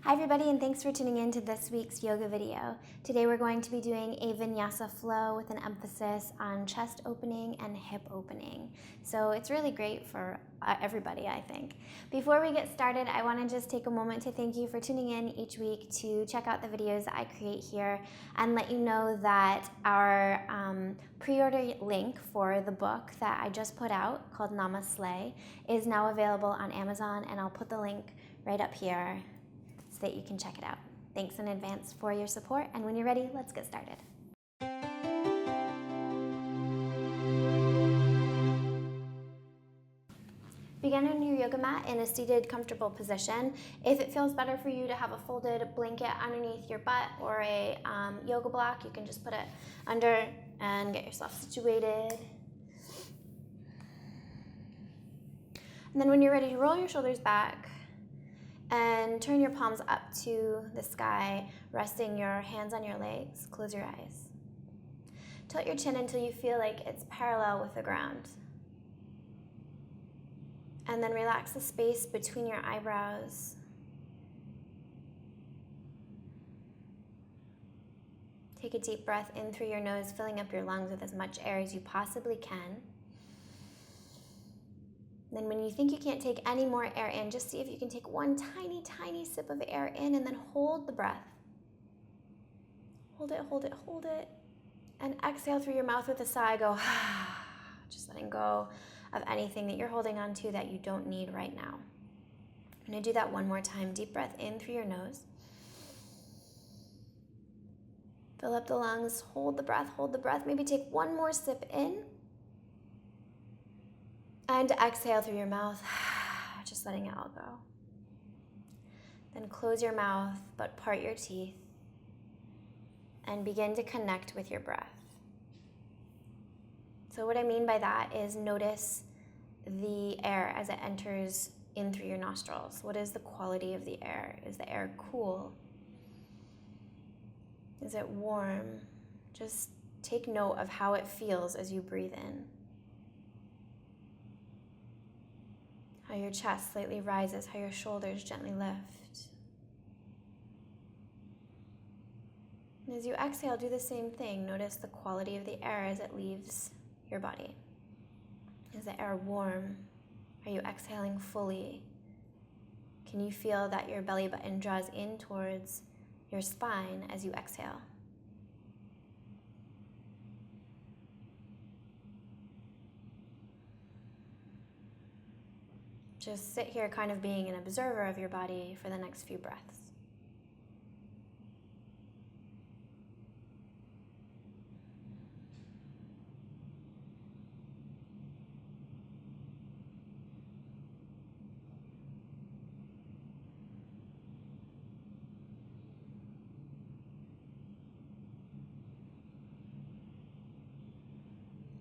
Hi everybody, and thanks for tuning in to this week's yoga video. Today we're going to be doing a Vinyasa flow with an emphasis on chest opening and hip opening. So it's really great for everybody, I think. Before we get started, I want to just take a moment to thank you for tuning in each week to check out the videos that I create here and let you know that our pre-order link for the book that I just put out called Namaste is now available on Amazon, and I'll put the link right up here so that you can check it out. Thanks in advance for your support, and when you're ready, let's get started. Begin on your yoga mat in a seated, comfortable position. If it feels better for you to have a folded blanket underneath your butt or a yoga block, you can just put it under and get yourself situated. And then when you're ready to roll your shoulders back, and turn your palms up to the sky, resting your hands on your legs. Close your eyes. Tilt your chin until you feel like it's parallel with the ground. And then relax the space between your eyebrows. Take a deep breath in through your nose, filling up your lungs with as much air as you possibly can. Then when you think you can't take any more air in, just see if you can take one tiny, tiny sip of air in and then hold the breath. Hold it, hold it, hold it. And exhale through your mouth with a sigh. Go, just letting go of anything that you're holding on to that you don't need right now. I'm going to do that one more time. Deep breath in through your nose. Fill up the lungs, hold the breath, hold the breath. Maybe take one more sip in. And exhale through your mouth, just letting it all go. Then close your mouth, but part your teeth, and begin to connect with your breath. So what I mean by that is notice the air as it enters in through your nostrils. What is the quality of the air? Is the air cool? Is it warm? Just take note of how it feels as you breathe in. How your chest slightly rises, how your shoulders gently lift. And as you exhale, do the same thing. Notice the quality of the air as it leaves your body. Is the air warm? Are you exhaling fully? Can you feel that your belly button draws in towards your spine as you exhale? Just sit here kind of being an observer of your body for the next few breaths.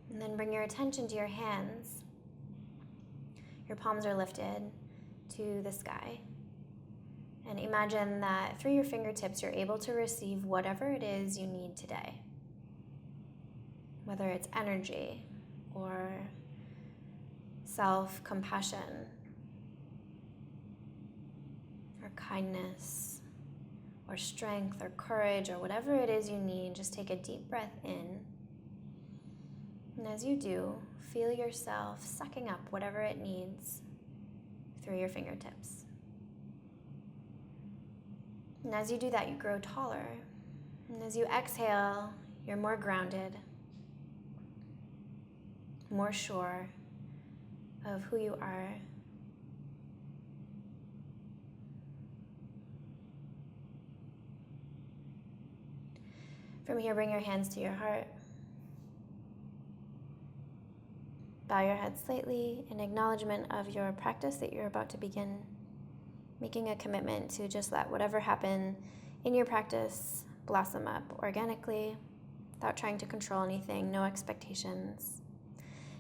And then bring your attention to your hands. Your palms are lifted to the sky. And imagine that through your fingertips, you're able to receive whatever it is you need today. Whether it's energy or self-compassion or kindness or strength or courage or whatever it is you need, just take a deep breath in. And as you do, feel yourself sucking up whatever it needs through your fingertips. And as you do that, you grow taller. And as you exhale, you're more grounded, more sure of who you are. From here, bring your hands to your heart. Bow your head slightly in acknowledgement of your practice that you're about to begin, making a commitment to just let whatever happen in your practice blossom up organically, without trying to control anything, no expectations.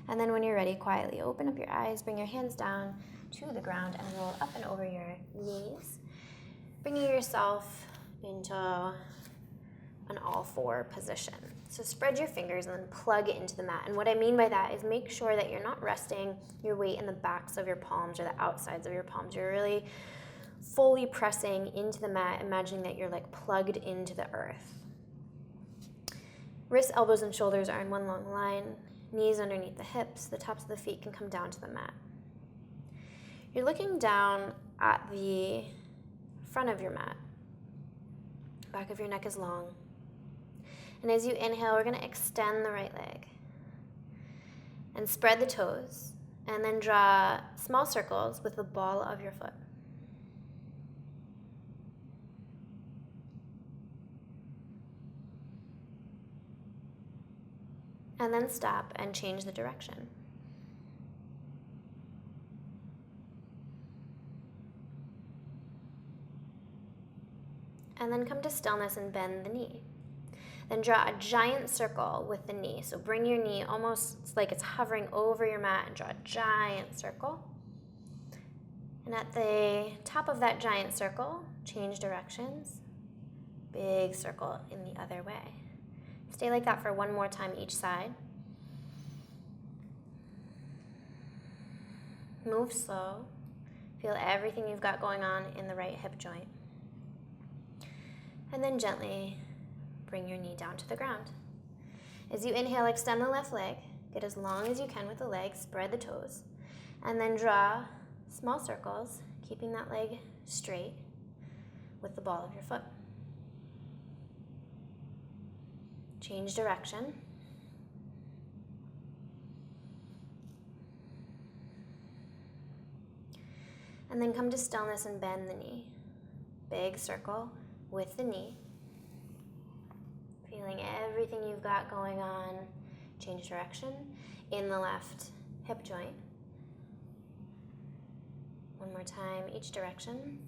And then when you're ready, quietly open up your eyes, bring your hands down to the ground and roll up and over your knees, bringing yourself into an all-four position. So spread your fingers and then plug it into the mat. And what I mean by that is make sure that you're not resting your weight in the backs of your palms or the outsides of your palms. You're really fully pressing into the mat, imagining that you're like plugged into the earth. Wrists, elbows, and shoulders are in one long line. Knees underneath the hips. The tops of the feet can come down to the mat. You're looking down at the front of your mat. Back of your neck is long. And as you inhale, we're going to extend the right leg and spread the toes, and then draw small circles with the ball of your foot. And then stop and change the direction. And then come to stillness and bend the knee. Then draw a giant circle with the knee. So bring your knee almost like it's hovering over your mat and draw a giant circle. And at the top of that giant circle, change directions. Big circle in the other way. Stay like that for one more time each side. Move slow. Feel everything you've got going on in the right hip joint. And then gently bring your knee down to the ground. As you inhale, extend the left leg. Get as long as you can with the leg. Spread the toes. And then draw small circles, keeping that leg straight with the ball of your foot. Change direction. And then come to stillness and bend the knee. Big circle with the knee. Feeling everything you've got going on. Change direction in the left hip joint. One more time, each direction.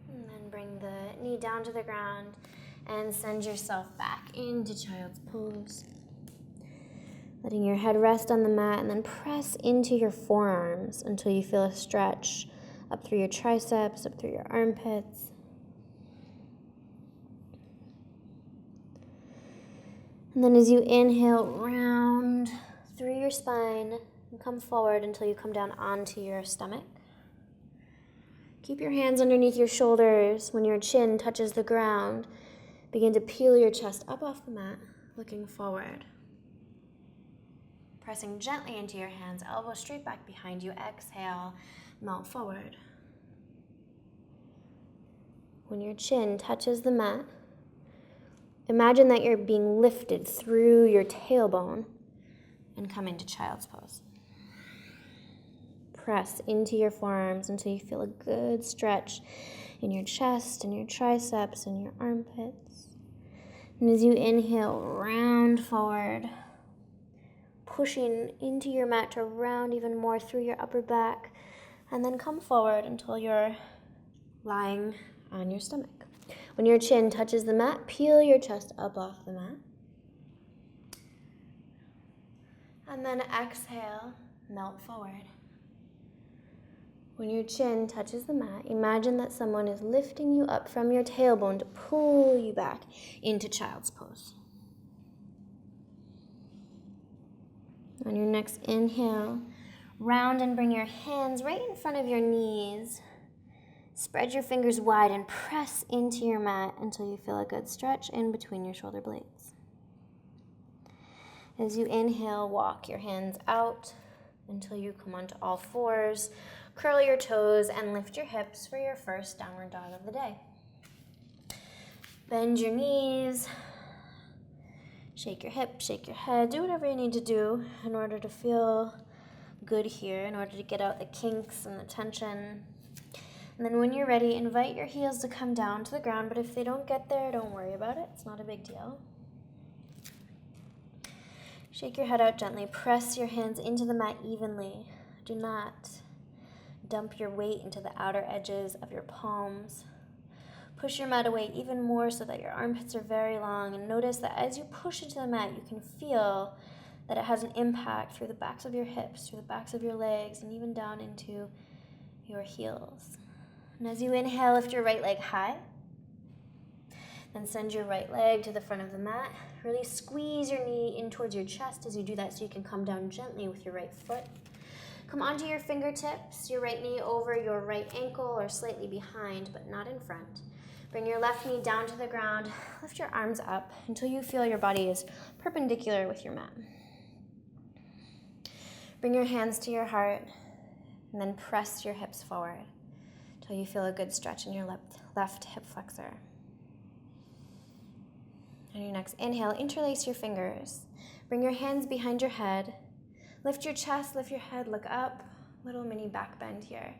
And then bring the knee down to the ground and send yourself back into child's pose. Letting your head rest on the mat, and then press into your forearms until you feel a stretch up through your triceps, up through your armpits. And then as you inhale, round through your spine and come forward until you come down onto your stomach. Keep your hands underneath your shoulders. When your chin touches the ground, begin to peel your chest up off the mat, looking forward. Pressing gently into your hands, elbows straight back behind you. Exhale, melt forward. When your chin touches the mat, imagine that you're being lifted through your tailbone and come into child's pose. Press into your forearms until you feel a good stretch in your chest and your triceps and your armpits. And as you inhale, round forward, pushing into your mat to round even more through your upper back, and then come forward until you're lying on your stomach. When your chin touches the mat, peel your chest up off the mat. And then exhale, melt forward. When your chin touches the mat, imagine that someone is lifting you up from your tailbone to pull you back into child's pose. On your next inhale, round and bring your hands right in front of your knees. Spread your fingers wide and press into your mat until you feel a good stretch in between your shoulder blades. As you inhale, walk your hands out until you come onto all fours. Curl your toes and lift your hips for your first downward dog of the day. Bend your knees. Shake your hips, shake your head. Do whatever you need to do in order to feel good here, in order to get out the kinks and the tension. And then when you're ready, invite your heels to come down to the ground, but if they don't get there, don't worry about it. It's not a big deal. Shake your head out gently. Press your hands into the mat evenly. Do not dump your weight into the outer edges of your palms. Push your mat away even more so that your armpits are very long, and notice that as you push into the mat, you can feel that it has an impact through the backs of your hips, through the backs of your legs, and even down into your heels. And as you inhale, lift your right leg high. And send your right leg to the front of the mat. Really squeeze your knee in towards your chest as you do that so you can come down gently with your right foot. Come onto your fingertips, your right knee over your right ankle or slightly behind, but not in front. Bring your left knee down to the ground. Lift your arms up until you feel your body is perpendicular with your mat. Bring your hands to your heart and then press your hips forward until you feel a good stretch in your left hip flexor. On your next inhale, interlace your fingers. Bring your hands behind your head. Lift your chest, lift your head, look up. Little mini back bend here.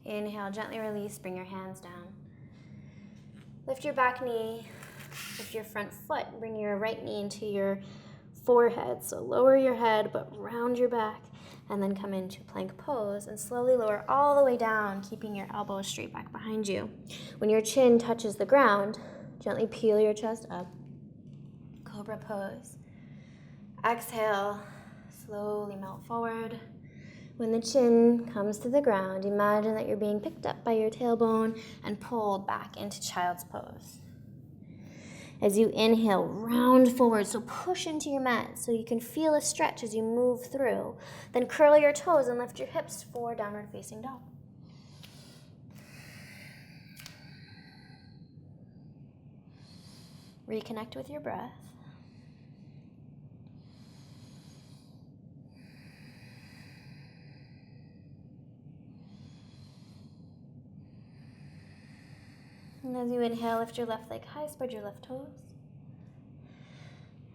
Inhale, gently release, bring your hands down. Lift your back knee, lift your front foot, bring your right knee into your forehead. So lower your head, but round your back. And then come into plank pose and slowly lower all the way down, keeping your elbows straight back behind you. When your chin touches the ground, gently peel your chest up. Cobra pose. Exhale, slowly melt forward. When the chin comes to the ground, imagine that you're being picked up by your tailbone and pulled back into child's pose. As you inhale, round forward, so push into your mat so you can feel a stretch as you move through. Then curl your toes and lift your hips for downward facing dog. Reconnect with your breath. And as you inhale, lift your left leg high, spread your left toes.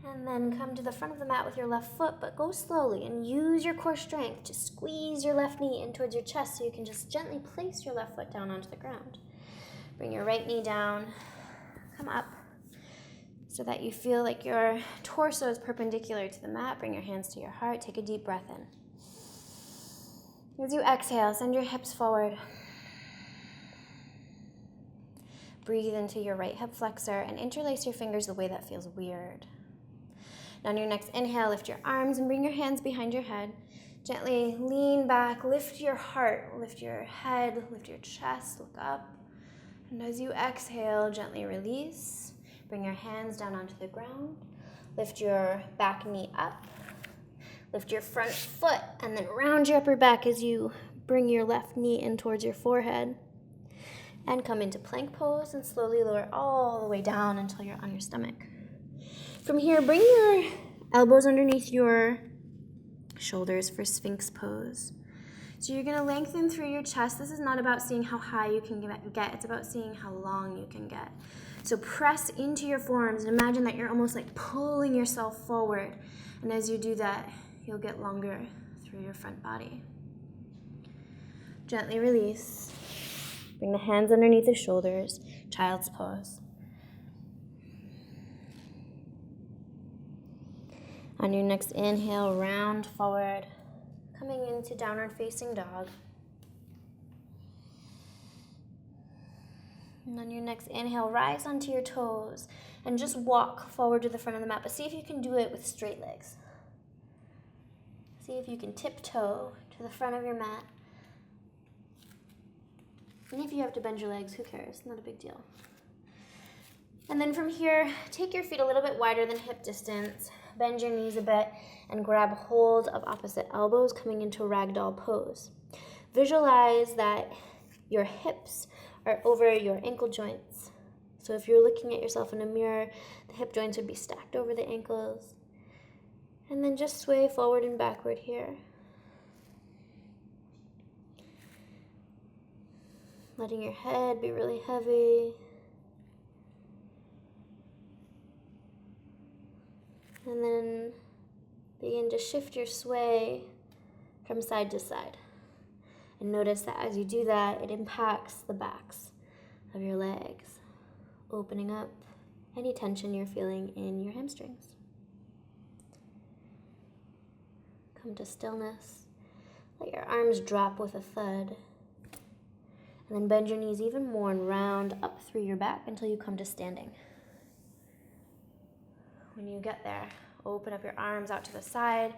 And then come to the front of the mat with your left foot, but go slowly and use your core strength to squeeze your left knee in towards your chest so you can just gently place your left foot down onto the ground. Bring your right knee down, come up so that you feel like your torso is perpendicular to the mat. Bring your hands to your heart, take a deep breath in. As you exhale, send your hips forward. Breathe into your right hip flexor and interlace your fingers the way that feels weird. Now on your next inhale, lift your arms and bring your hands behind your head. Gently lean back, lift your heart, lift your head, lift your chest, look up. And as you exhale, gently release. Bring your hands down onto the ground. Lift your back knee up. Lift your front foot and then round your upper back as you bring your left knee in towards your forehead. And come into plank pose and slowly lower all the way down until you're on your stomach. From here, bring your elbows underneath your shoulders for Sphinx Pose. So you're gonna lengthen through your chest. This is not about seeing how high you can get, it's about seeing how long you can get. So press into your forearms and imagine that you're almost like pulling yourself forward. And as you do that, you'll get longer through your front body. Gently release. Bring the hands underneath the shoulders, child's pose. On your next inhale, round forward, coming into downward facing dog. And on your next inhale, rise onto your toes and just walk forward to the front of the mat, but see if you can do it with straight legs. See if you can tiptoe to the front of your mat. And if you have to bend your legs, who cares? Not a big deal. And then from here, take your feet a little bit wider than hip distance, bend your knees a bit, and grab hold of opposite elbows, coming into Ragdoll Pose. Visualize that your hips are over your ankle joints. So if you're looking at yourself in a mirror, the hip joints would be stacked over the ankles. And then just sway forward and backward here. Letting your head be really heavy. And then begin to shift your sway from side to side. And notice that as you do that, it impacts the backs of your legs, opening up any tension you're feeling in your hamstrings. Come to stillness. Let your arms drop with a thud. And then bend your knees even more and round up through your back until you come to standing. When you get there, open up your arms out to the side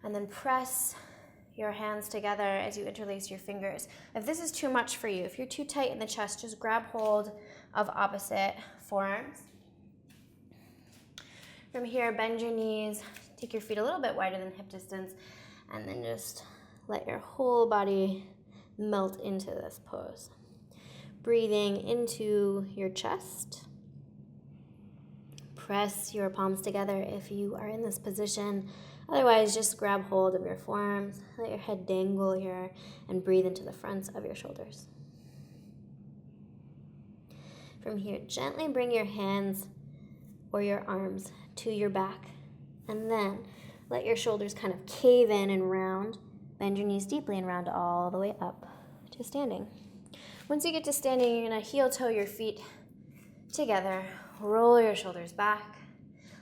and then press your hands together as you interlace your fingers. If this is too much for you, if you're too tight in the chest, just grab hold of opposite forearms. From here, bend your knees, take your feet a little bit wider than hip distance, and then just let your whole body melt into this pose. Breathing into your chest. Press your palms together if you are in this position. Otherwise, just grab hold of your forearms, let your head dangle here, and breathe into the fronts of your shoulders. From here, gently bring your hands or your arms to your back, and then let your shoulders kind of cave in and round. Bend your knees deeply and round all the way up to standing. Once you get to standing, you're going to heel-toe your feet together, roll your shoulders back,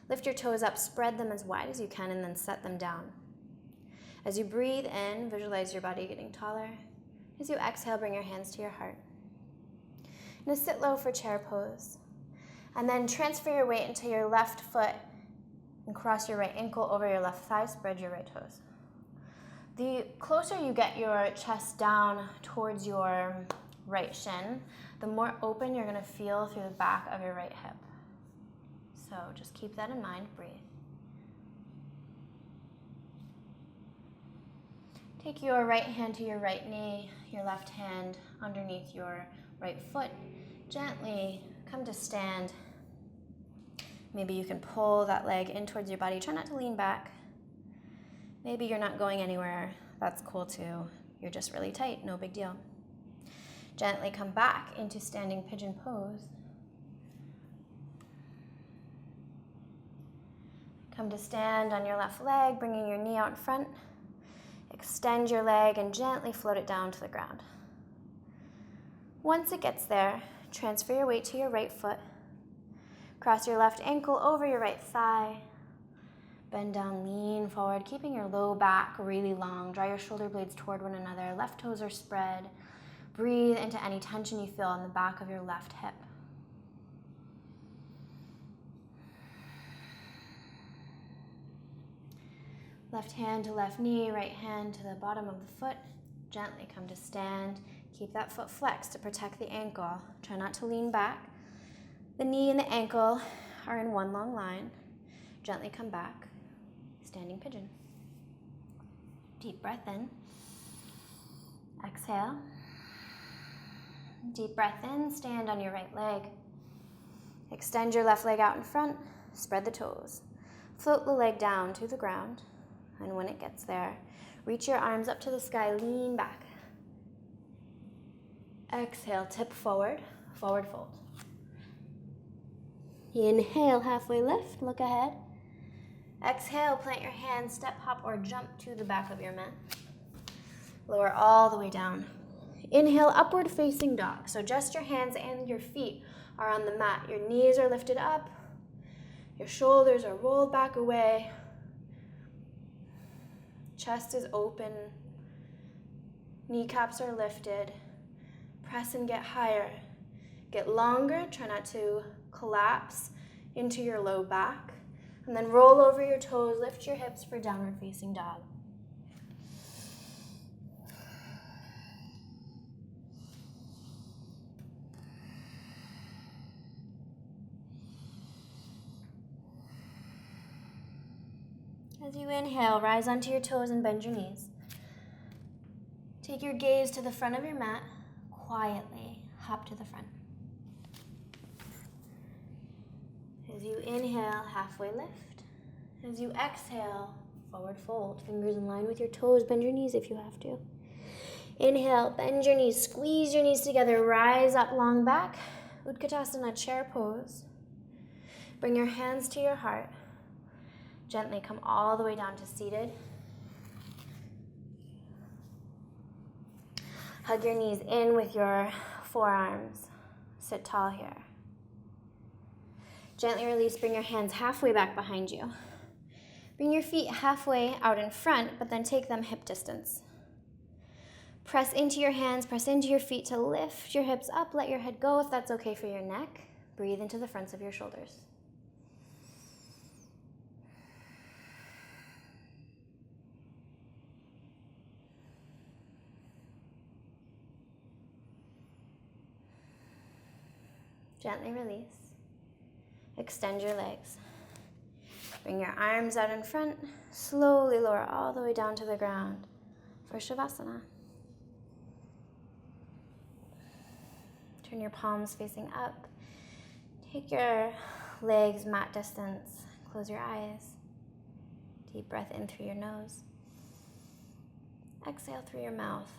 lift your toes up, spread them as wide as you can, and then set them down. As you breathe in, visualize your body getting taller. As you exhale, bring your hands to your heart. Now sit low for chair pose. And then transfer your weight into your left foot and cross your right ankle over your left thigh, spread your right toes. The closer you get your chest down towards your right shin, the more open you're going to feel through the back of your right hip. So just keep that in mind, breathe. Take your right hand to your right knee, your left hand underneath your right foot. Gently come to stand. Maybe you can pull that leg in towards your body. Try not to lean back. Maybe you're not going anywhere. That's cool too. You're just really tight, no big deal. Gently come back into standing pigeon pose. Come to stand on your left leg, bringing your knee out in front. Extend your leg and gently float it down to the ground. Once it gets there, transfer your weight to your right foot. Cross your left ankle over your right thigh. Bend down, lean forward, keeping your low back really long. Draw your shoulder blades toward one another. Left toes are spread. Breathe into any tension you feel in the back of your left hip. Left hand to left knee, right hand to the bottom of the foot. Gently come to stand. Keep that foot flexed to protect the ankle. Try not to lean back. The knee and the ankle are in one long line. Gently come back. Standing pigeon. Deep breath in. Exhale. Deep breath in. Stand on your right leg. Extend your left leg out in front. Spread the toes. Float the leg down to the ground. And when it gets there, reach your arms up to the sky, lean back. Exhale, tip forward, forward fold. Inhale, halfway lift, look ahead. Exhale, plant your hands, step, hop, or jump to the back of your mat. Lower all the way down. Inhale, upward facing dog. So just your hands and your feet are on the mat. Your knees are lifted up. Your shoulders are rolled back away. Chest is open, kneecaps are lifted. Press and get higher. Get longer, try not to collapse into your low back. And then roll over your toes, lift your hips for downward facing dog. As you inhale, rise onto your toes and bend your knees. Take your gaze to the front of your mat. Quietly hop to the front. As you inhale, halfway lift. As you exhale, forward fold. Fingers in line with your toes. Bend your knees if you have to. Inhale, bend your knees, squeeze your knees together, rise up long back. Utkatasana, chair pose. Bring your hands to your heart. Gently come all the way down to seated. Hug your knees in with your forearms. Sit tall here. Gently release, bring your hands halfway back behind you. Bring your feet halfway out in front, but then take them hip distance. Press into your hands, press into your feet to lift your hips up. Let your head go if that's okay for your neck. Breathe into the fronts of your shoulders. Gently release. Extend your legs. Bring your arms out in front. Slowly lower all the way down to the ground for Shavasana. Turn your palms facing up. Take your legs mat distance. Close your eyes. Deep breath in through your nose. Exhale through your mouth.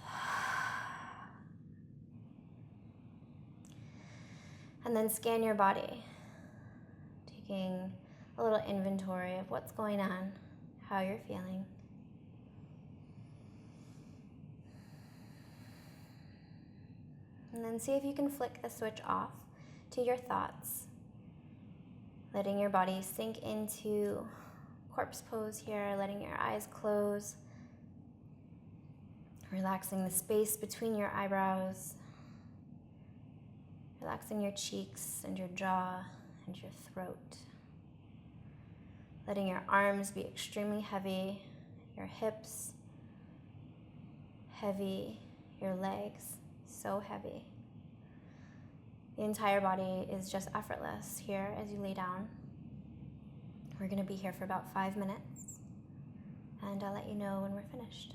And then scan your body, taking a little inventory of what's going on, how you're feeling. And then see if you can flick the switch off to your thoughts, letting your body sink into corpse pose here, letting your eyes close, relaxing the space between your eyebrows, relaxing your cheeks and your jaw and your throat, letting your arms be extremely heavy, your hips heavy, your legs so heavy. The entire body is just effortless here as you lay down. We're going to be here for about 5 minutes, and I'll let you know when we're finished.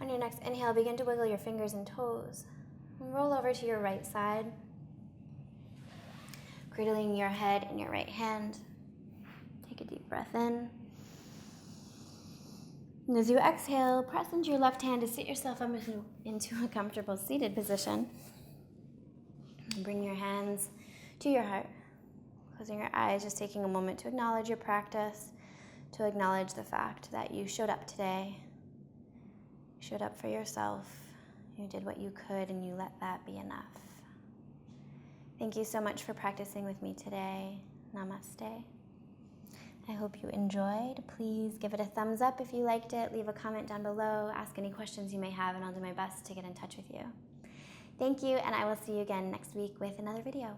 On your next inhale, begin to wiggle your fingers and toes. And roll over to your right side, cradling your head in your right hand. Take a deep breath in. And as you exhale, press into your left hand to sit yourself up into a comfortable seated position. And bring your hands to your heart. Closing your eyes, just taking a moment to acknowledge your practice, to acknowledge the fact that you showed up today. You showed up for yourself. You did what you could, and you let that be enough. Thank you so much for practicing with me today. Namaste. I hope you enjoyed. Please give it a thumbs up if you liked it. Leave a comment down below. Ask any questions you may have, and I'll do my best to get in touch with you. Thank you, and I will see you again next week with another video.